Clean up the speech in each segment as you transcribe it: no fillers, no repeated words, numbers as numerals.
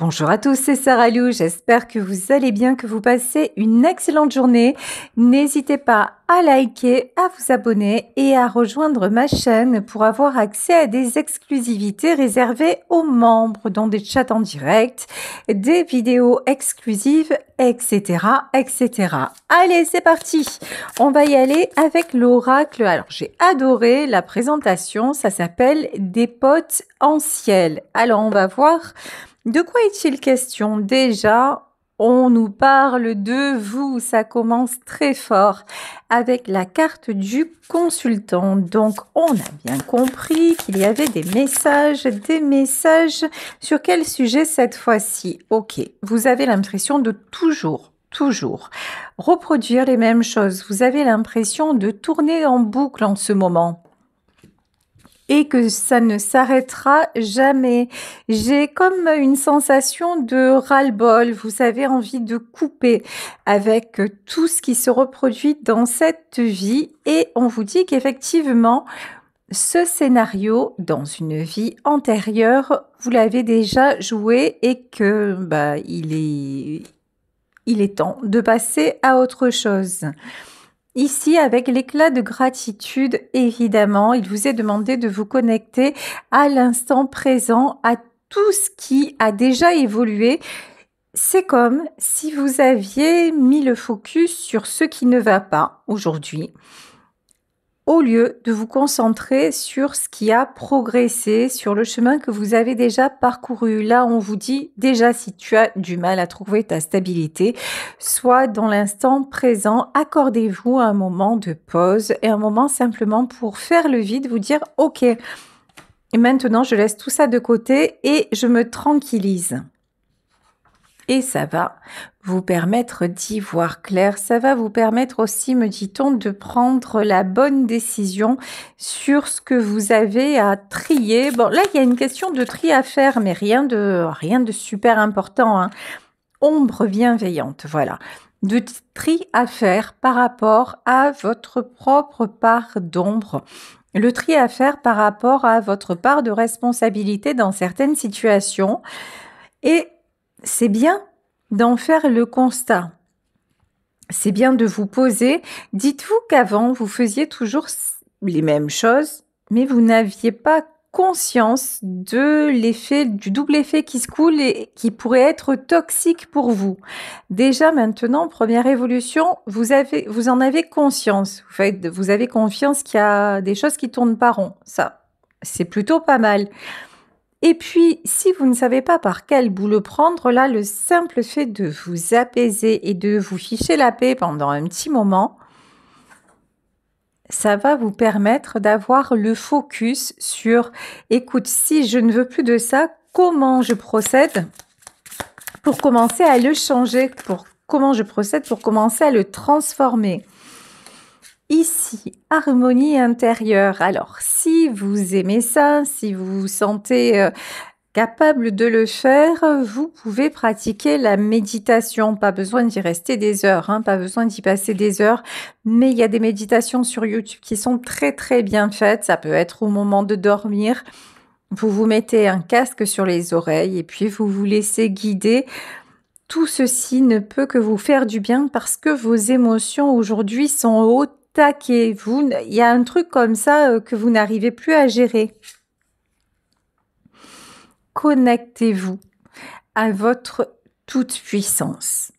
Bonjour à tous, c'est Sarah Lou. J'espère que vous allez bien, que vous passez une excellente journée. N'hésitez pas à liker, à vous abonner et à rejoindre ma chaîne pour avoir accès à des exclusivités réservées aux membres, dont des chats en direct, des vidéos exclusives, etc., etc. Allez, c'est parti. On va y aller avec l'oracle. Alors, j'ai adoré la présentation. Ça s'appelle Des potes en ciel. Alors, on va voir. De quoi est-il question? Déjà, on nous parle de vous, ça commence très fort avec la carte du consultant. Donc, on a bien compris qu'il y avait des messages sur quel sujet cette fois-ci? Ok, vous avez l'impression de toujours reproduire les mêmes choses. Vous avez l'impression de tourner en boucle en ce moment. Et que ça ne s'arrêtera jamais. J'ai comme une sensation de ras-le-bol, vous avez envie de couper avec tout ce qui se reproduit dans cette vie et on vous dit qu'effectivement, ce scénario dans une vie antérieure, vous l'avez déjà joué et que il est temps de passer à autre chose. Ici, avec l'éclat de gratitude, évidemment, il vous est demandé de vous connecter à l'instant présent, à tout ce qui a déjà évolué. C'est comme si vous aviez mis le focus sur ce qui ne va pas aujourd'hui, au lieu de vous concentrer sur ce qui a progressé, sur le chemin que vous avez déjà parcouru. Là, on vous dit déjà si tu as du mal à trouver ta stabilité, soit dans l'instant présent, accordez-vous un moment de pause et un moment simplement pour faire le vide, vous dire « Ok, et maintenant je laisse tout ça de côté et je me tranquillise ». Et ça va vous permettre d'y voir clair. Ça va vous permettre aussi, me dit-on, de prendre la bonne décision sur ce que vous avez à trier. Bon, là, il y a une question de tri à faire, mais rien de super important, hein. Ombre bienveillante, voilà. De tri à faire par rapport à votre propre part d'ombre. Le tri à faire par rapport à votre part de responsabilité dans certaines situations. Et c'est bien d'en faire le constat. C'est bien de vous poser. Dites-vous qu'avant, vous faisiez toujours les mêmes choses, mais vous n'aviez pas conscience de l'effet, du double effet qui se coule et qui pourrait être toxique pour vous. Déjà maintenant, première évolution, vous en avez conscience. Vous avez confiance qu'il y a des choses qui tournent pas rond. Ça, c'est plutôt pas mal. Et puis, si vous ne savez pas par quel bout le prendre, là, le simple fait de vous apaiser et de vous ficher la paix pendant un petit moment, ça va vous permettre d'avoir le focus sur, écoute, si je ne veux plus de ça, comment je procède pour commencer à le changer, comment je procède pour commencer à le transformer. Ici, harmonie intérieure. Alors, si vous aimez ça, si vous vous sentez capable de le faire, vous pouvez pratiquer la méditation. Pas besoin d'y rester des heures, hein, pas besoin d'y passer des heures, mais il y a des méditations sur YouTube qui sont très très bien faites. Ça peut être au moment de dormir. Vous vous mettez un casque sur les oreilles et puis vous vous laissez guider. Tout ceci ne peut que vous faire du bien parce que vos émotions aujourd'hui sont au taquet. Il y a un truc comme ça que vous n'arrivez plus à gérer. Connectez-vous à votre toute-puissance.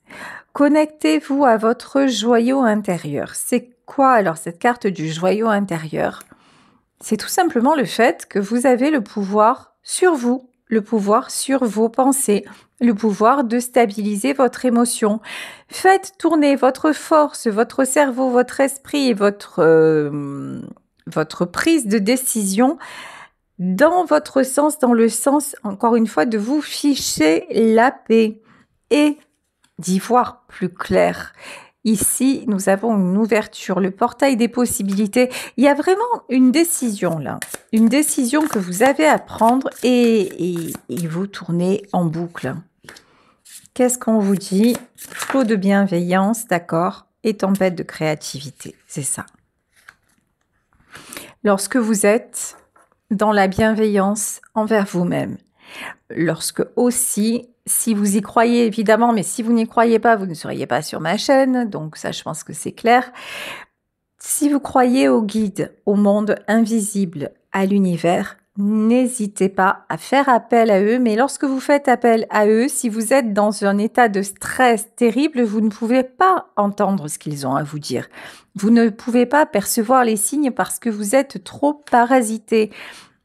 Connectez-vous à votre joyau intérieur. C'est quoi alors cette carte du joyau intérieur? C'est tout simplement le fait que vous avez le pouvoir sur vous, le pouvoir sur vos pensées, le pouvoir de stabiliser votre émotion. Faites tourner votre force, votre cerveau, votre esprit et votre prise de décision dans votre sens, dans le sens, encore une fois, de vous ficher la paix et d'y voir plus clair. Ici, nous avons une ouverture, le portail des possibilités. Il y a vraiment une décision là, une décision que vous avez à prendre et vous tournez en boucle. Qu'est-ce qu'on vous dit? Flot de bienveillance, d'accord, et tempête de créativité, c'est ça. Lorsque vous êtes dans la bienveillance envers vous-même, lorsque aussi si vous y croyez évidemment, mais si vous n'y croyez pas, vous ne seriez pas sur ma chaîne, donc ça je pense que c'est clair. Si vous croyez aux guides, au monde invisible, à l'univers, n'hésitez pas à faire appel à eux, mais lorsque vous faites appel à eux, si vous êtes dans un état de stress terrible, vous ne pouvez pas entendre ce qu'ils ont à vous dire. Vous ne pouvez pas percevoir les signes parce que vous êtes trop parasité.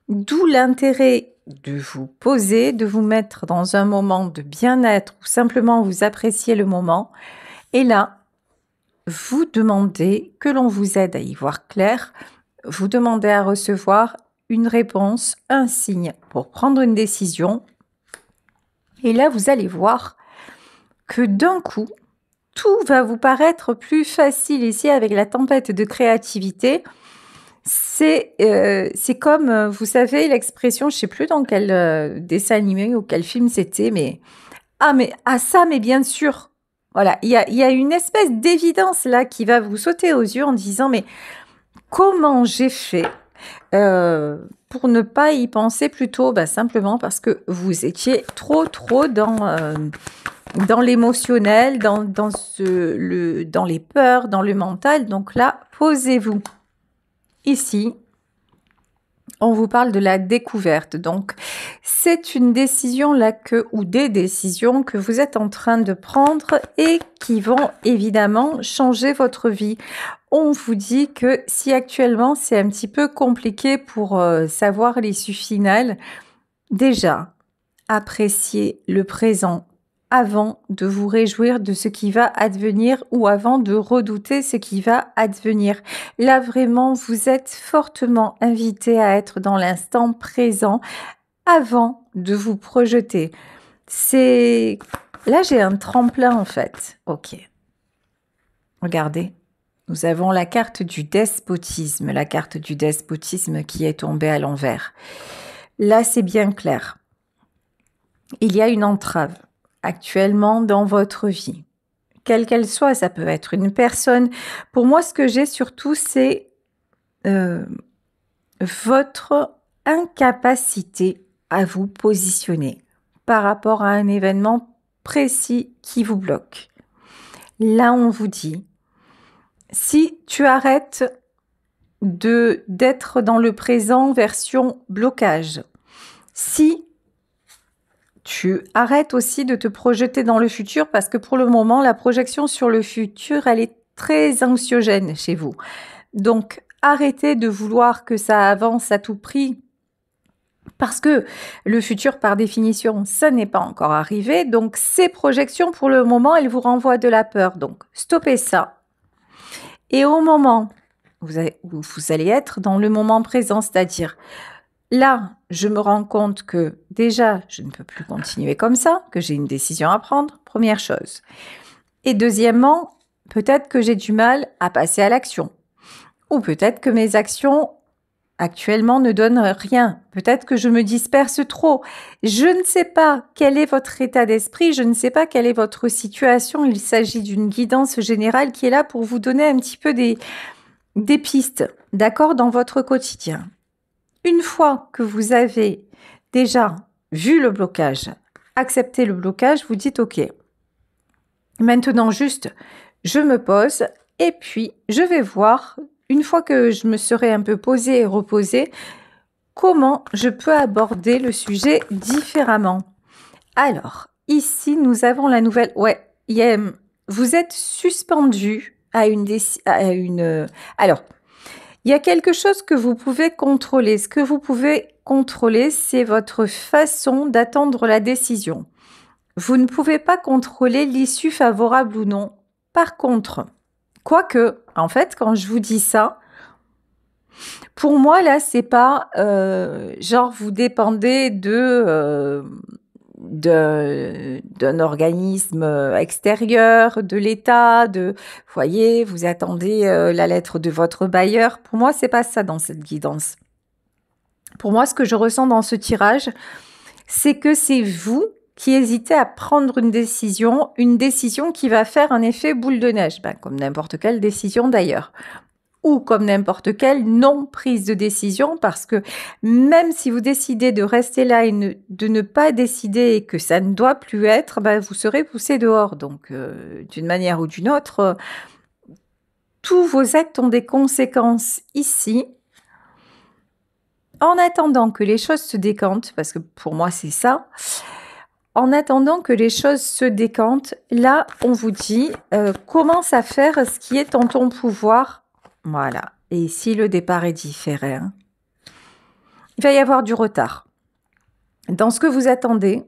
D'où l'intérêt de vous poser, de vous mettre dans un moment de bien-être ou simplement vous apprécier le moment. Et là, vous demandez que l'on vous aide à y voir clair, vous demandez à recevoir une réponse, un signe pour prendre une décision. Et là, vous allez voir que d'un coup, tout va vous paraître plus facile ici avec la tempête de créativité. C'est comme, vous savez, l'expression, je ne sais plus dans quel dessin animé ou quel film c'était, mais ça, mais bien sûr. Voilà, il y a une espèce d'évidence là qui va vous sauter aux yeux en disant, mais comment j'ai fait pour ne pas y penser plus tôt? Simplement parce que vous étiez trop dans l'émotionnel, dans les peurs, dans le mental. Donc là, posez-vous. Ici, on vous parle de la découverte. Donc, c'est une décision là ou des décisions que vous êtes en train de prendre et qui vont évidemment changer votre vie. On vous dit que si actuellement c'est un petit peu compliqué pour savoir l'issue finale, déjà, appréciez le présent avant de vous réjouir de ce qui va advenir ou avant de redouter ce qui va advenir. Là, vraiment, vous êtes fortement invité à être dans l'instant présent avant de vous projeter. Là, j'ai un tremplin en fait. Ok. Regardez. Nous avons la carte du despotisme, qui est tombée à l'envers. Là, c'est bien clair. Il y a une entrave actuellement dans votre vie, quelle qu'elle soit. Ça peut être une personne. Pour moi, ce que j'ai surtout, c'est votre incapacité à vous positionner par rapport à un événement précis qui vous bloque. Là, on vous dit, si tu arrêtes d'être dans le présent version blocage, si tu arrêtes aussi de te projeter dans le futur, parce que pour le moment, la projection sur le futur, elle est très anxiogène chez vous. Donc, arrêtez de vouloir que ça avance à tout prix, parce que le futur, par définition, ça n'est pas encore arrivé. Donc, ces projections, pour le moment, elles vous renvoient de la peur. Donc, stoppez ça. Et au moment où vous allez être dans le moment présent, c'est-à-dire là, je me rends compte que déjà, je ne peux plus continuer comme ça, que j'ai une décision à prendre, première chose. Et deuxièmement, peut-être que j'ai du mal à passer à l'action. Ou peut-être que mes actions actuellement ne donnent rien. Peut-être que je me disperse trop. Je ne sais pas quel est votre état d'esprit, je ne sais pas quelle est votre situation. Il s'agit d'une guidance générale qui est là pour vous donner un petit peu des pistes, d'accord, dans votre quotidien. Une fois que vous avez déjà vu le blocage, accepté le blocage, vous dites OK. Maintenant, juste, je me pose et puis je vais voir, une fois que je me serai un peu posée et reposée, comment je peux aborder le sujet différemment. Alors, ici, nous avons la nouvelle... vous êtes suspendu à une... Alors, il y a quelque chose que vous pouvez contrôler. Ce que vous pouvez contrôler, c'est votre façon d'attendre la décision. Vous ne pouvez pas contrôler l'issue favorable ou non. Par contre, quoique, en fait, quand je vous dis ça, pour moi, là, c'est pas genre vous dépendez d'un organisme extérieur, de l'État, voyez, vous attendez la lettre de votre bailleur. Pour moi, c'est pas ça dans cette guidance. Pour moi, ce que je ressens dans ce tirage, c'est que c'est vous qui hésitez à prendre une décision qui va faire un effet boule de neige, comme n'importe quelle décision d'ailleurs. ou comme n'importe quelle non prise de décision, parce que même si vous décidez de rester là et de ne pas décider et que ça ne doit plus être, ben, vous serez poussé dehors. Donc, d'une manière ou d'une autre, tous vos actes ont des conséquences ici. En attendant que les choses se décantent, parce que pour moi c'est ça, en attendant que les choses se décantent, là on vous dit commence à faire ce qui est en ton pouvoir. Voilà. Et ici le départ est différé. Hein. Il va y avoir du retard. Dans ce que vous attendez,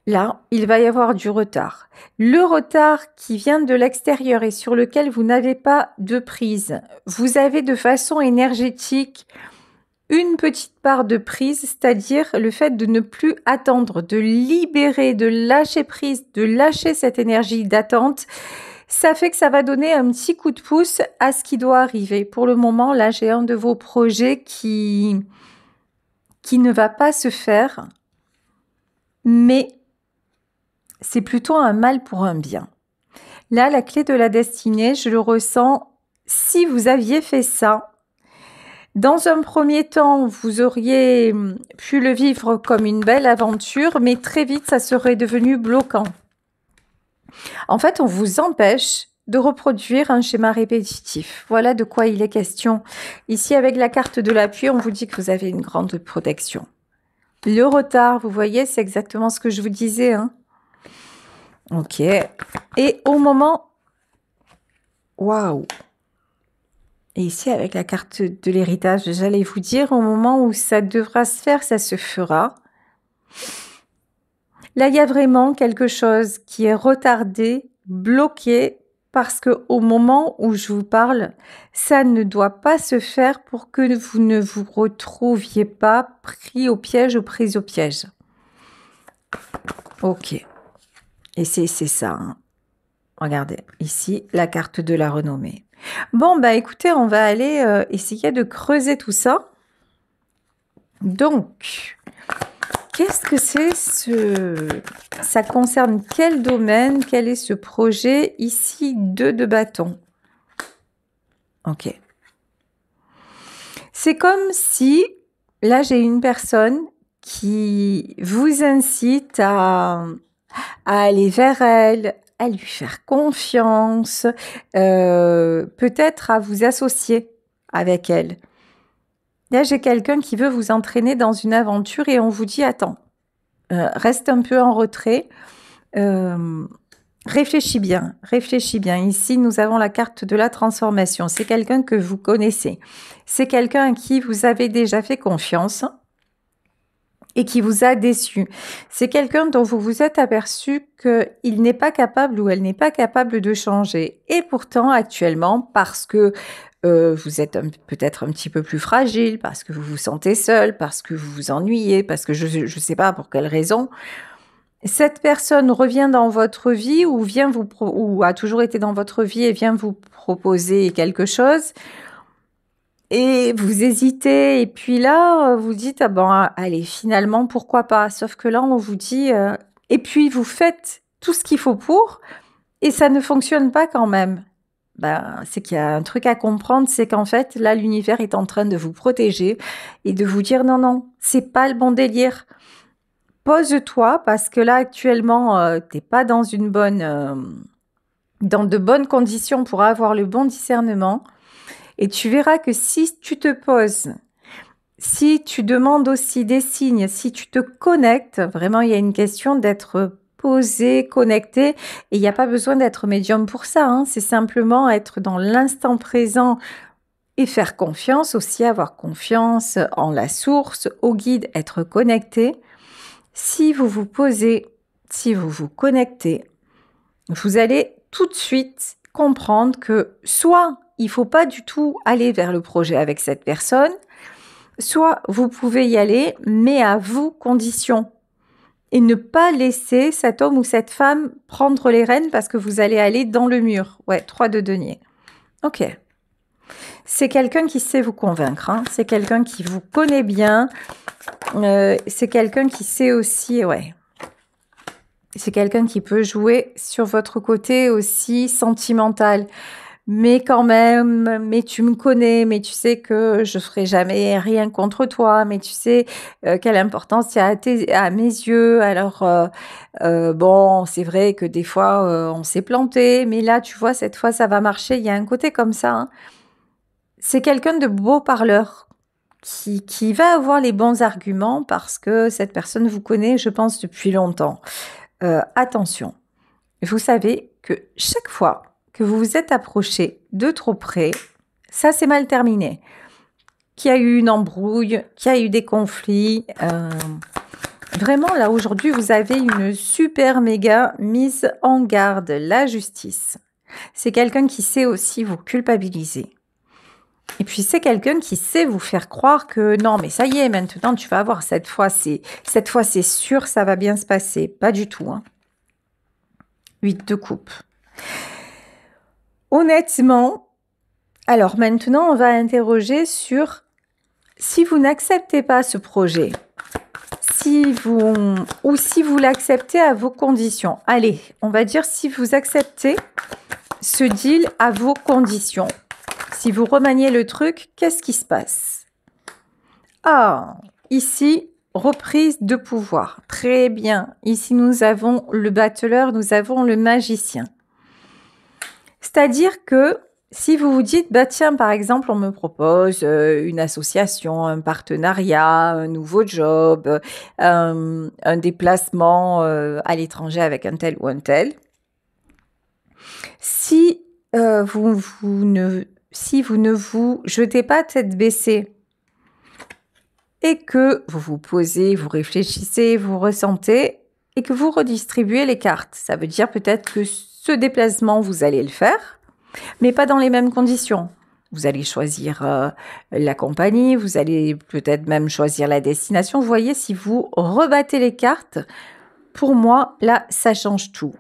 là, il va y avoir du retard. Le retard qui vient de l'extérieur et sur lequel vous n'avez pas de prise. Vous avez de façon énergétique une petite part de prise, c'est-à-dire le fait de ne plus attendre, de libérer, de lâcher prise, de lâcher cette énergie d'attente. Ça fait que ça va donner un petit coup de pouce à ce qui doit arriver. Pour le moment, là, j'ai un de vos projets qui ne va pas se faire, mais c'est plutôt un mal pour un bien. Là, la clé de la destinée, je le ressens, si vous aviez fait ça, dans un premier temps, vous auriez pu le vivre comme une belle aventure, mais très vite, ça serait devenu bloquant. En fait, on vous empêche de reproduire un schéma répétitif. Voilà de quoi il est question. Ici, avec la carte de l'appui, on vous dit que vous avez une grande protection. Le retard, vous voyez, c'est exactement ce que je vous disais. Hein. Ok. Et au moment... Waouh! Et ici, avec la carte de l'héritage, j'allais vous dire, au moment où ça devra se faire, ça se fera. Là, il y a vraiment quelque chose qui est retardé, bloqué, parce que au moment où je vous parle, ça ne doit pas se faire pour que vous ne vous retrouviez pas pris au piège ou prise au piège. Ok. Et c'est ça. Hein. Regardez, ici, la carte de la renommée. Bon, bah écoutez, on va aller essayer de creuser tout ça. Donc, qu'est-ce que c'est ça concerne quel domaine? Quel est ce projet? Ici, 2 de bâton. Ok. C'est comme si, là, j'ai une personne qui vous incite à aller vers elle, à lui faire confiance, peut-être à vous associer avec elle. Là, j'ai quelqu'un qui veut vous entraîner dans une aventure et on vous dit, attends, reste un peu en retrait, réfléchis bien, réfléchis bien. Ici, nous avons la carte de la transformation. C'est quelqu'un que vous connaissez. C'est quelqu'un à qui vous avez déjà fait confiance et qui vous a déçu. C'est quelqu'un dont vous vous êtes aperçu qu'il n'est pas capable ou elle n'est pas capable de changer. Et pourtant, actuellement, parce que vous êtes peut-être un petit peu plus fragile, parce que vous vous sentez seul, parce que vous vous ennuyez, parce que je ne sais pas pour quelle raison, cette personne revient dans votre vie ou a toujours été dans votre vie et vient vous proposer quelque chose. Et vous hésitez, et puis là, vous dites, ah bon, allez, finalement, pourquoi pas? Sauf que là, on vous dit, et puis vous faites tout ce qu'il faut pour, et ça ne fonctionne pas quand même. Ben, c'est qu'il y a un truc à comprendre, c'est qu'en fait, là, l'univers est en train de vous protéger et de vous dire, non, non, c'est pas le bon délire. Pose-toi, parce que là, actuellement, t'es pas dans dans de bonnes conditions pour avoir le bon discernement. Et tu verras que si tu te poses, si tu demandes aussi des signes, si tu te connectes, vraiment il y a une question d'être posé, connecté, et il n'y a pas besoin d'être médium pour ça, hein. C'est simplement être dans l'instant présent et faire confiance, aussi avoir confiance en la source, au guide, être connecté. Si vous vous posez, si vous vous connectez, vous allez tout de suite comprendre que soit il ne faut pas du tout aller vers le projet avec cette personne, soit vous pouvez y aller, mais à vos conditions. Et ne pas laisser cet homme ou cette femme prendre les rênes parce que vous allez aller dans le mur. Ouais, 3 de denier. Ok. C'est quelqu'un qui sait vous convaincre. Hein. C'est quelqu'un qui vous connaît bien. C'est quelqu'un qui sait aussi... Ouais. C'est quelqu'un qui peut jouer sur votre côté aussi sentimental. mais quand même, mais tu me connais, mais tu sais que je ferai jamais rien contre toi, mais tu sais quelle importance il y a à mes yeux. Alors, bon, c'est vrai que des fois, on s'est planté, mais là, tu vois, cette fois, ça va marcher. Il y a un côté comme ça, hein. C'est quelqu'un de beau parleur qui va avoir les bons arguments parce que cette personne vous connaît, je pense, depuis longtemps. Attention, vous savez que chaque fois que vous vous êtes approché de trop près, ça c'est mal terminé. Qu'il y a eu une embrouille, qu'il y a eu des conflits. Vraiment, là aujourd'hui, vous avez une super méga mise en garde, la justice. C'est quelqu'un qui sait aussi vous culpabiliser. Et puis c'est quelqu'un qui sait vous faire croire que non, mais ça y est, maintenant tu vas voir, cette fois c'est sûr, ça va bien se passer. Pas du tout, hein. 8 de coupe. Honnêtement, alors maintenant on va interroger sur si vous n'acceptez pas ce projet, si vous l'acceptez à vos conditions. Allez, on va dire si vous acceptez ce deal à vos conditions. Si vous remaniez le truc, qu'est-ce qui se passe? Ah, ici, reprise de pouvoir. Très bien. Ici, nous avons le battleur, nous avons le magicien. C'est-à-dire que si vous vous dites, bah tiens, par exemple, on me propose une association, un partenariat, un nouveau job, un déplacement à l'étranger avec un tel ou un tel. Si vous ne vous jetez pas tête baissée et que vous vous posez, vous réfléchissez, vous ressentez et que vous redistribuez les cartes, ça veut dire peut-être que ce déplacement, vous allez le faire, mais pas dans les mêmes conditions. Vous allez choisir la compagnie, vous allez peut-être même choisir la destination. Vous voyez, si vous rebattez les cartes, pour moi, là, ça change tout.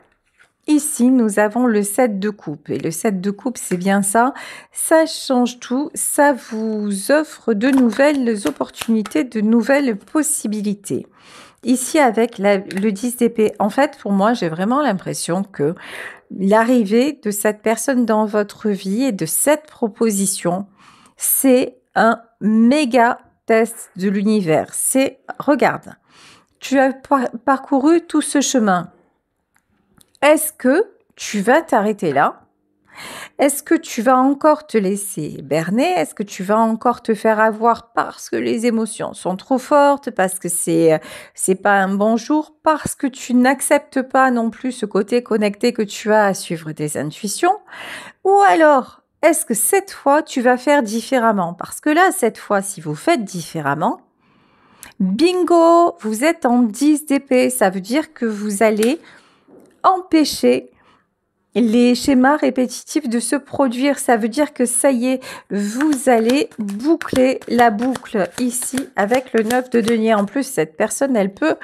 Ici, nous avons le 7 de coupe. Et le 7 de coupe, c'est bien ça. Ça change tout. Ça vous offre de nouvelles opportunités, de nouvelles possibilités. Ici, avec le 10 d'épée, en fait, pour moi, j'ai vraiment l'impression que l'arrivée de cette personne dans votre vie et de cette proposition, c'est un méga test de l'univers. Regarde, tu as parcouru tout ce chemin. Est-ce que tu vas t'arrêter là? Est-ce que tu vas encore te laisser berner? Est-ce que tu vas encore te faire avoir parce que les émotions sont trop fortes, parce que c'est pas un bon jour, parce que tu n'acceptes pas non plus ce côté connecté que tu as à suivre tes intuitions? Ou alors, est-ce que cette fois, tu vas faire différemment? Parce que là, cette fois, si vous faites différemment, bingo, vous êtes en 10 d'épée. Ça veut dire que vous allez empêcher les schémas répétitifs de se produire. Ça veut dire que ça y est, vous allez boucler la boucle ici avec le 9 de denier. En plus, cette personne, elle peut,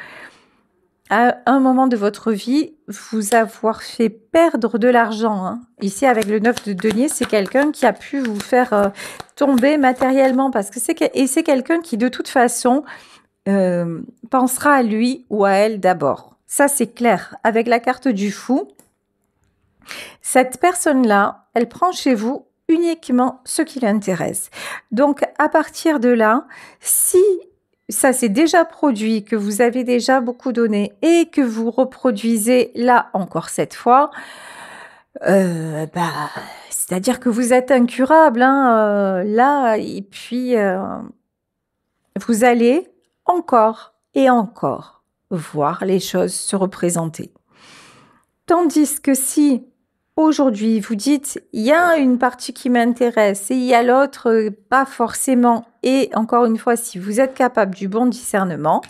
à un moment de votre vie, vous avoir fait perdre de l'argent, hein. Ici, avec le 9 de denier, c'est quelqu'un qui a pu vous faire tomber matériellement parce que c'est quelqu'un qui, de toute façon, pensera à lui ou à elle d'abord. Ça, c'est clair. Avec la carte du fou, cette personne-là, elle prend chez vous uniquement ce qui l'intéresse. Donc, à partir de là, si ça s'est déjà produit, que vous avez déjà beaucoup donné et que vous reproduisez là encore cette fois, c'est-à-dire que vous êtes incurable, hein, là, et puis vous allez encore et encore voir les choses se représenter. Tandis que si aujourd'hui vous dites il y a une partie qui m'intéresse et il y a l'autre pas forcément, et encore une fois, si vous êtes capable du bon discernement,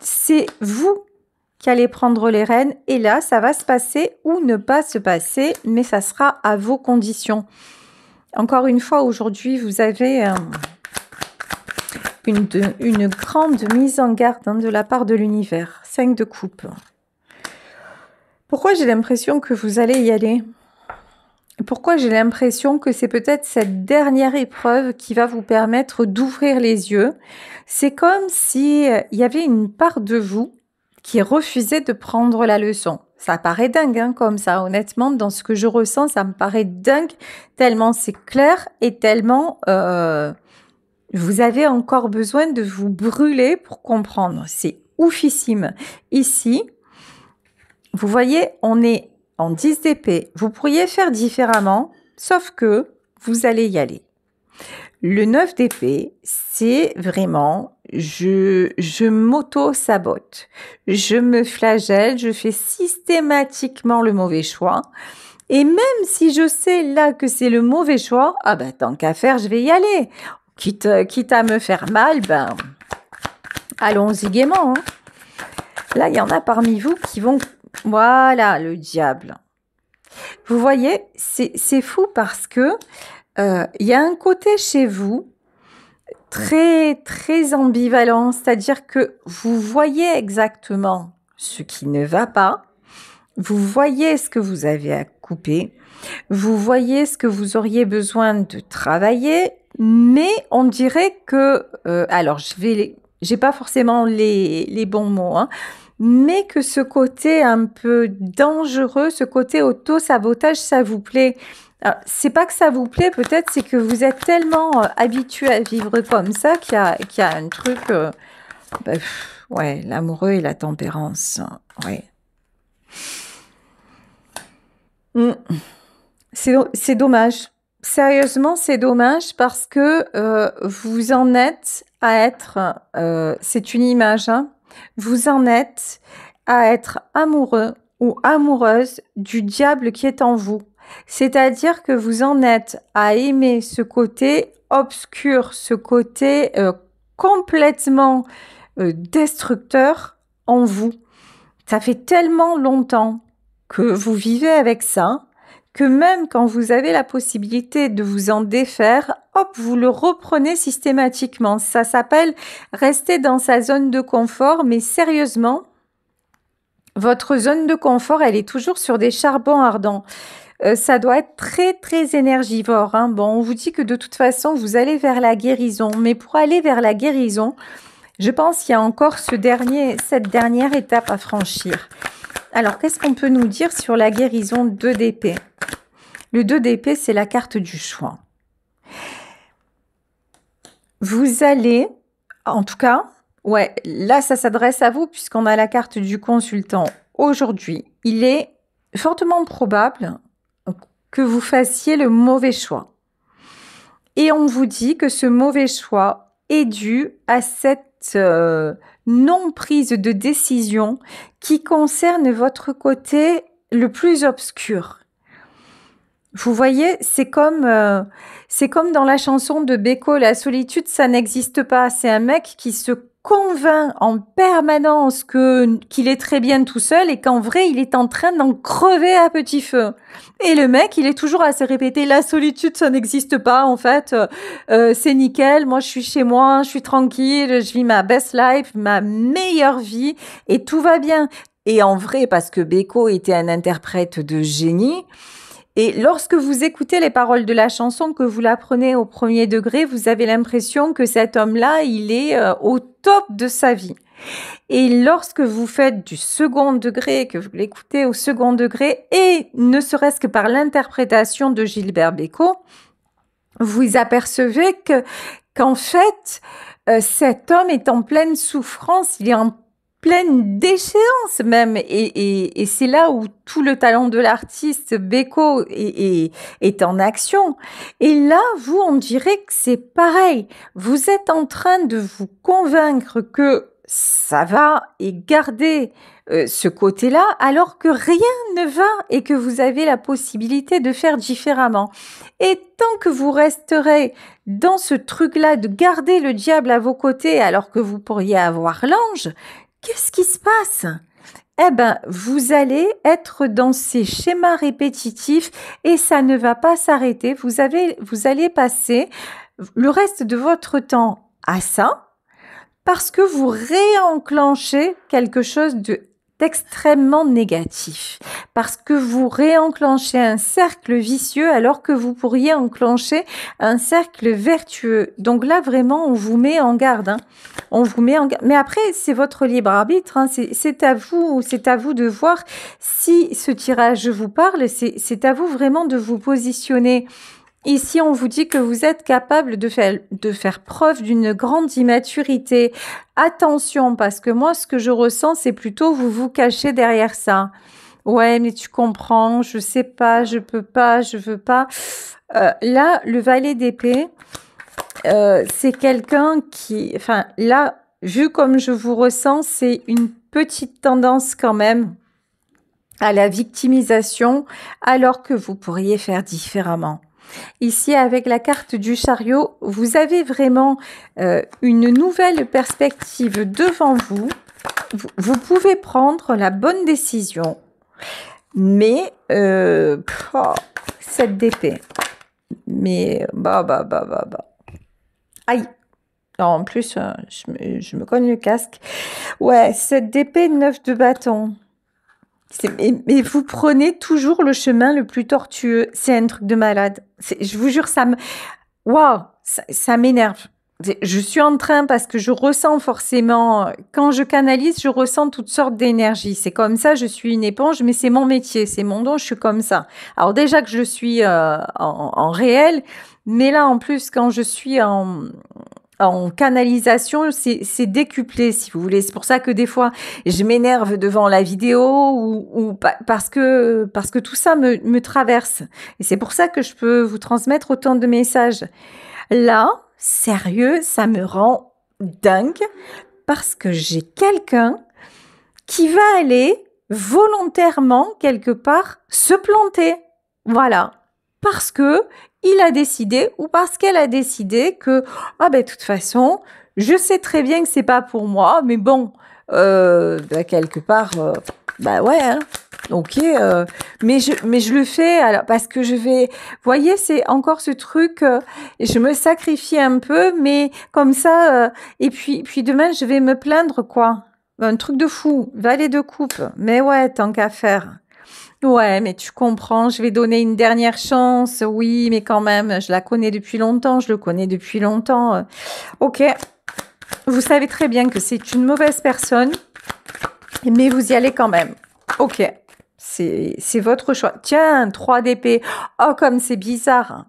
c'est vous qui allez prendre les rênes et là ça va se passer ou ne pas se passer, mais ça sera à vos conditions. Encore une fois, aujourd'hui vous avez une grande mise en garde, hein, de la part de l'univers. 5 de coupe. Pourquoi j'ai l'impression que vous allez y aller? Pourquoi j'ai l'impression que c'est peut-être cette dernière épreuve qui va vous permettre d'ouvrir les yeux? C'est comme si il y avait une part de vous qui refusait de prendre la leçon. Ça paraît dingue, hein, comme ça. Honnêtement, dans ce que je ressens, ça me paraît dingue, tellement c'est clair et tellement vous avez encore besoin de vous brûler pour comprendre. C'est oufissime. Ici, vous voyez, on est en 10 d'épée. Vous pourriez faire différemment, sauf que vous allez y aller. Le 9 d'épée, c'est vraiment, je m'auto-sabote. Je me flagelle, je fais systématiquement le mauvais choix. Et même si je sais là que c'est le mauvais choix, ah ben tant qu'à faire, je vais y aller. Quitte à me faire mal, ben allons-y gaiement. Hein. Là, il y en a parmi vous qui vont... Voilà, le diable. Vous voyez, c'est fou parce que il y a un côté chez vous très, très ambivalent, c'est-à-dire que vous voyez exactement ce qui ne va pas, vous voyez ce que vous avez à couper, vous voyez ce que vous auriez besoin de travailler, mais on dirait que, alors j'ai pas forcément les bons mots, hein, mais que ce côté un peu dangereux, ce côté auto-sabotage, ça vous plaît. C'est pas que ça vous plaît, peut-être, c'est que vous êtes tellement habitué à vivre comme ça qu'il y a un truc... ouais, l'amoureux et la tempérance. Ouais. C'est dommage. Sérieusement, c'est dommage parce que vous en êtes à être... c'est une image, hein, vous en êtes à être amoureux ou amoureuse du diable qui est en vous. C'est-à-dire que vous en êtes à aimer ce côté obscur, ce côté complètement destructeur en vous. Ça fait tellement longtemps que vous vivez avec ça, que même quand vous avez la possibilité de vous en défaire, hop, vous le reprenez systématiquement. Ça s'appelle rester dans sa zone de confort, mais sérieusement, votre zone de confort, elle est toujours sur des charbons ardents. Ça doit être très, très énergivore. Hein. Bon, on vous dit que de toute façon, vous allez vers la guérison. Mais pour aller vers la guérison, je pense qu'il y a encore cette dernière étape à franchir. Alors, qu'est-ce qu'on peut nous dire sur la guérison 2 d'épée? Le 2 d'épée, c'est la carte du choix. Vous allez, en tout cas, ouais, là, ça s'adresse à vous puisqu'on a la carte du consultant aujourd'hui. Il est fortement probable que vous fassiez le mauvais choix. Et on vous dit que ce mauvais choix est dû à cette non-prise de décision qui concerne votre côté le plus obscur. Vous voyez, c'est comme dans la chanson de Beko, La solitude, ça n'existe pas. C'est un mec qui se convainc en permanence qu'il est très bien tout seul et qu'en vrai, il est en train d'en crever à petit feu. Et le mec, il est toujours à se répéter, la solitude, ça n'existe pas, en fait. C'est nickel, moi, je suis chez moi, je suis tranquille, je vis ma best life, ma meilleure vie et tout va bien. Et en vrai, parce que Beko était un interprète de génie, et lorsque vous écoutez les paroles de la chanson, que vous la prenez au premier degré, vous avez l'impression que cet homme-là, il est au top de sa vie. Et lorsque vous faites du second degré, que vous l'écoutez au second degré, et ne serait-ce que par l'interprétation de Gilbert Bécaud, vous apercevez qu'en fait, cet homme est en pleine souffrance, il est en pleine déchéance même, et c'est là où tout le talent de l'artiste Bécaud est en action. Et là, vous, on dirait que c'est pareil. Vous êtes en train de vous convaincre que ça va et garder ce côté-là, alors que rien ne va et que vous avez la possibilité de faire différemment. Et tant que vous resterez dans ce truc-là de garder le diable à vos côtés alors que vous pourriez avoir l'ange, qu'est-ce qui se passe? Eh ben, vous allez être dans ces schémas répétitifs et ça ne va pas s'arrêter. Vous allez passer le reste de votre temps à ça parce que vous réenclenchez quelque chose de extrêmement négatif parce que vous réenclenchez un cercle vicieux alors que vous pourriez enclencher un cercle vertueux. Donc là, vraiment, on vous met en garde. Hein. On vous met en garde. Mais après, c'est votre libre arbitre. Hein. C'est à vous de voir si ce tirage vous parle. C'est à vous vraiment de vous positionner. Ici, on vous dit que vous êtes capable de faire preuve d'une grande immaturité. Attention, parce que moi, ce que je ressens, c'est plutôt vous vous cachez derrière ça. Ouais, mais tu comprends, je sais pas, je peux pas, je veux pas. Là, le valet d'épée, c'est quelqu'un qui... Enfin, là, vu comme je vous ressens, c'est une petite tendance quand même à la victimisation, alors que vous pourriez faire différemment. Ici, avec la carte du chariot, vous avez vraiment une nouvelle perspective devant vous. Vous pouvez prendre la bonne décision. Mais, cette d'épée. Mais, Aïe. En plus, je me cogne le casque. Ouais, cette d'épée, 9 de bâton. Mais vous prenez toujours le chemin le plus tortueux. C'est un truc de malade. Je vous jure, waouh, ça m'énerve. Je suis en train parce que je ressens forcément, quand je canalise, je ressens toutes sortes d'énergies. C'est comme ça, je suis une éponge, mais c'est mon métier, c'est mon don, je suis comme ça. Alors déjà que je suis en réel, mais là en plus quand je suis en canalisation, c'est décuplé, si vous voulez. C'est pour ça que des fois, je m'énerve devant la vidéo parce que tout ça me traverse. Et c'est pour ça que je peux vous transmettre autant de messages. Là, sérieux, ça me rend dingue parce que j'ai quelqu'un qui va aller volontairement quelque part se planter. Voilà. Parce que il a décidé ou parce qu'elle a décidé que de toute façon, je sais très bien que c'est pas pour moi, mais bon, quelque part, ouais, hein, ok, mais je le fais alors parce que je vais, vous voyez, c'est encore ce truc, je me sacrifie un peu, mais comme ça, et puis demain je vais me plaindre quoi, un truc de fou, valet de coupe, mais ouais, tant qu'à faire. Ouais, mais tu comprends, je vais donner une dernière chance. Oui, mais quand même, je la connais depuis longtemps, je le connais depuis longtemps. Ok, vous savez très bien que c'est une mauvaise personne, mais vous y allez quand même. Ok, c'est votre choix. Tiens, 3 d'épée. Oh, comme c'est bizarre.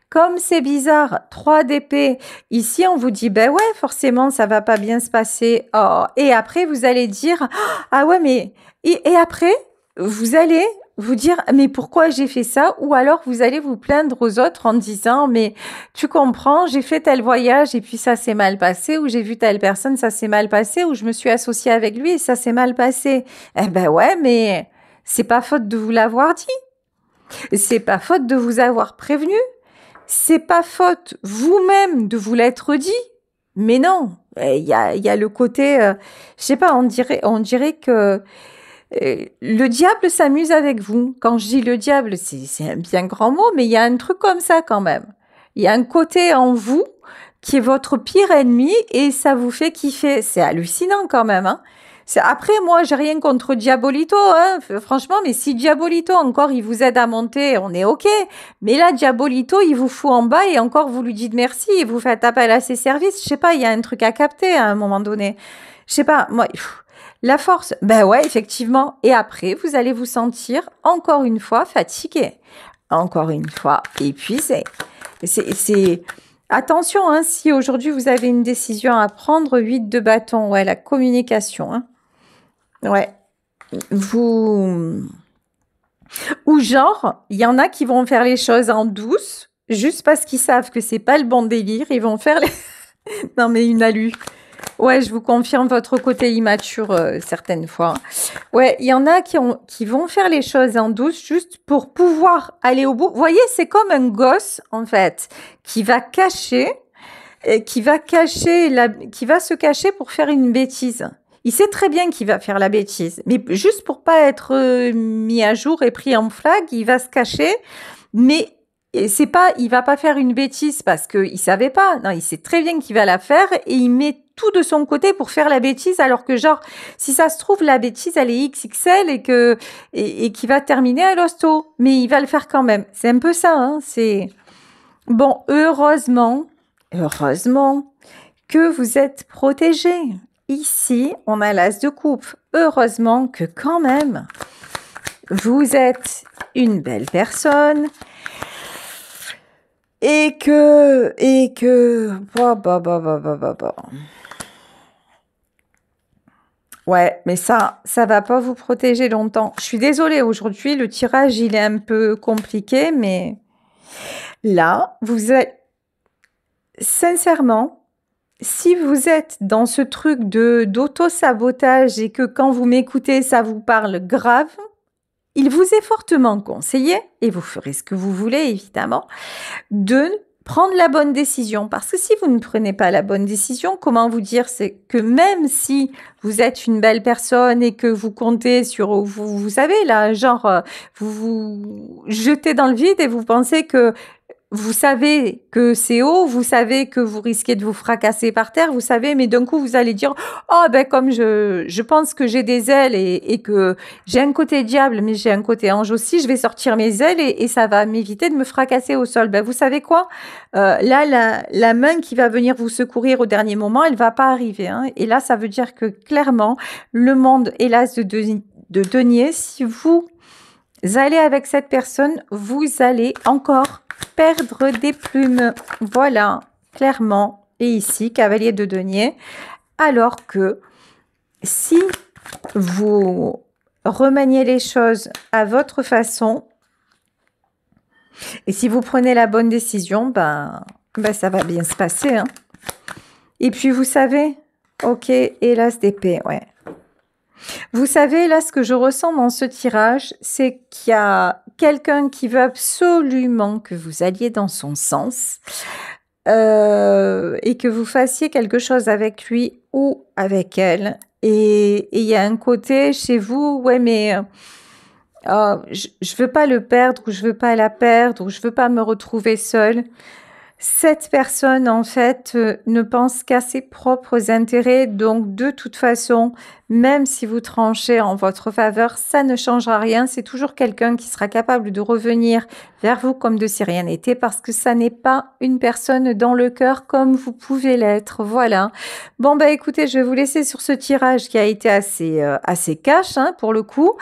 Comme c'est bizarre, 3 d'épée. Ici, on vous dit, ben ouais, forcément, ça va pas bien se passer. Oh, et après, vous allez dire, ah ouais, mais... Et après, vous allez vous dire, mais pourquoi j'ai fait ça? Ou alors, vous allez vous plaindre aux autres en disant, mais tu comprends, j'ai fait tel voyage et puis ça s'est mal passé, ou j'ai vu telle personne, ça s'est mal passé, ou je me suis associée avec lui et ça s'est mal passé. Eh ben ouais, mais c'est pas faute de vous l'avoir dit. C'est pas faute de vous avoir prévenu. C'est pas faute vous-même de vous l'être dit, mais non, il y a le côté, je sais pas, on dirait que le diable s'amuse avec vous. Quand je dis le diable, c'est un bien grand mot, mais il y a un truc comme ça quand même. Il y a un côté en vous qui est votre pire ennemi et ça vous fait kiffer. C'est hallucinant quand même, hein. Après, moi, j'ai rien contre Diabolito, hein, franchement, mais si Diabolito, encore, il vous aide à monter, on est OK. Mais là, Diabolito, il vous fout en bas et encore, vous lui dites merci et vous faites appel à ses services. Je sais pas, il y a un truc à capter à un moment donné. Je sais pas, moi, la force, ben ouais, effectivement. Et après, vous allez vous sentir, encore une fois, fatigué. Encore une fois, épuisé. Attention, hein, si aujourd'hui, vous avez une décision à prendre, 8 de bâton, ouais, la communication, hein. Ouais, ou genre, il y en a qui vont faire les choses en douce, juste parce qu'ils savent que c'est pas le bon délire, ils vont faire les... Non mais une alu. Ouais, je vous confirme votre côté immature certaines fois. Ouais, il y en a qui vont faire les choses en douce juste pour pouvoir aller au bout. Vous voyez, c'est comme un gosse en fait qui va se cacher pour faire une bêtise. Il sait très bien qu'il va faire la bêtise, mais juste pour pas être mis à jour et pris en flag, il va se cacher. Mais et c'est pas, il va pas faire une bêtise parce qu'il savait pas. Non, il sait très bien qu'il va la faire et il met tout de son côté pour faire la bêtise, alors que genre, si ça se trouve, la bêtise, elle est XXL et qu'il va terminer à l'hosto. Mais il va le faire quand même. C'est un peu ça, hein. C'est bon, heureusement que vous êtes protégé. Ici, on a l'as de coupe. Heureusement que quand même, vous êtes une belle personne et que, ouais, mais ça va pas vous protéger longtemps. Je suis désolée, aujourd'hui, le tirage, il est un peu compliqué, mais là, vous êtes, sincèrement, si vous êtes dans ce truc d'auto-sabotage et que quand vous m'écoutez, ça vous parle grave, il vous est fortement conseillé, et vous ferez ce que vous voulez évidemment, de prendre la bonne décision. Parce que si vous ne prenez pas la bonne décision, comment vous dire, c'est que même si vous êtes une belle personne et que vous comptez sur, vous savez là, genre, vous vous jetez dans le vide et vous pensez que vous savez que c'est haut, vous savez que vous risquez de vous fracasser par terre, vous savez, mais d'un coup, vous allez dire « Oh, ben comme je pense que j'ai des ailes et que j'ai un côté diable, mais j'ai un côté ange aussi, je vais sortir mes ailes et ça va m'éviter de me fracasser au sol. » Ben, vous savez quoi? Là, la main qui va venir vous secourir au dernier moment, elle va pas arriver, hein. Et là, ça veut dire que clairement, le monde, hélas, de denier, si vous allez avec cette personne, vous allez encore perdre des plumes. Voilà, clairement. Et ici, cavalier de denier. Alors que si vous remaniez les choses à votre façon, et si vous prenez la bonne décision, ben ça va bien se passer, hein. Et puis, vous savez, ok, et l'as d'épée, ouais. Vous savez, là, ce que je ressens dans ce tirage, c'est qu'il y a quelqu'un qui veut absolument que vous alliez dans son sens et que vous fassiez quelque chose avec lui ou avec elle. Et il y a un côté chez vous, ouais, mais je veux pas le perdre ou je veux pas la perdre ou je veux pas me retrouver seule. Cette personne, en fait, ne pense qu'à ses propres intérêts. Donc, de toute façon, même si vous tranchez en votre faveur, ça ne changera rien. C'est toujours quelqu'un qui sera capable de revenir vers vous comme de si rien n'était, parce que ça n'est pas une personne dans le cœur comme vous pouvez l'être. Voilà. Bon, bah écoutez, je vais vous laisser sur ce tirage qui a été assez cash, hein, pour le coup.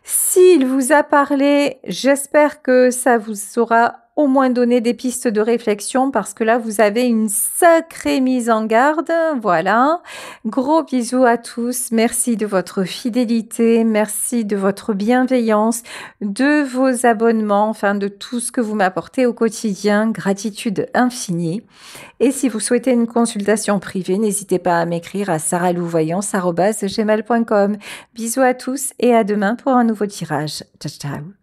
S'il vous a parlé, j'espère que ça vous aura au moins donner des pistes de réflexion, parce que là, vous avez une sacrée mise en garde. Voilà. Gros bisous à tous. Merci de votre fidélité. Merci de votre bienveillance, de vos abonnements, enfin de tout ce que vous m'apportez au quotidien. Gratitude infinie. Et si vous souhaitez une consultation privée, n'hésitez pas à m'écrire à saralouvoyance@gmail.com. Bisous à tous et à demain pour un nouveau tirage. Ciao, ciao.